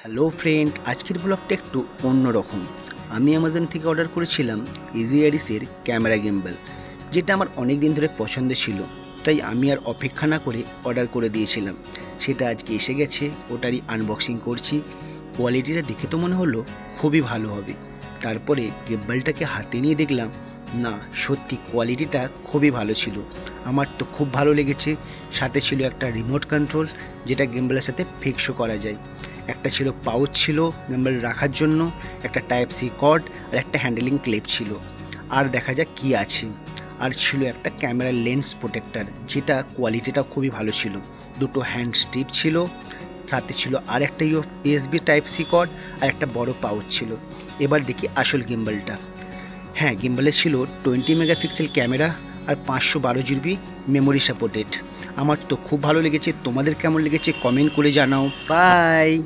Hello friend, আজকের ব্লগটা একটু অন্যরকম। আমি অ্যামাজন থেকে অর্ডার করেছিলাম ইজি আইরিসের ক্যামেরা গিম্বল, যেটা আমার অনেক দিন ধরে পছন্দ ছিল। তাই আমি আর অপেক্ষা না করে অর্ডার করে দিয়েছিলাম। সেটা আজকে এসে গেছে, ওটারই আনবক্সিং করছি। কোয়ালিটিটা দেখে তো মনে হলো খুবই ভালো হবে। তারপরে গিম্বলটাকে হাতে নিয়ে দেখলাম, না সত্যি কোয়ালিটিটা খুবই ভালো ছিল। আমার তো খুব ভালো লেগেছে। সাথে ছিল একটা রিমোট কন্ট্রোল, যেটা গিম্বলের সাথে ফিক্সও করা যায়। একটা ছিল পাউচ ছিল গিম্বল রাখার জন্য, একটা টাইপ সি কর্ড আর একটা হ্যান্ডেলিং ক্লিপ ছিল। আর দেখা যাক কি আছে। আর ছিল একটা ক্যামেরা লেন্স প্রোটেক্টর, যেটা কোয়ালিটিটা খুবই ভালো ছিল। দুটো হ্যান্ড স্ট্রিপ ছিল, সাথে ছিল আর একটা ইউএসবি টাইপ সি কর্ড আর একটা বড় পাউচ ছিল। এবার দেখি আসল গিম্বলটা। হ্যাঁ, গিম্বলে ছিল 20 মেগাপিক্সেল ক্যামেরা আর 512 জিবি মেমোরি সাপোর্টেড। আমার তো খুব ভালো লেগেছে। তোমাদের কেমন লেগেছে কমেন্ট করে জানাও। বাই।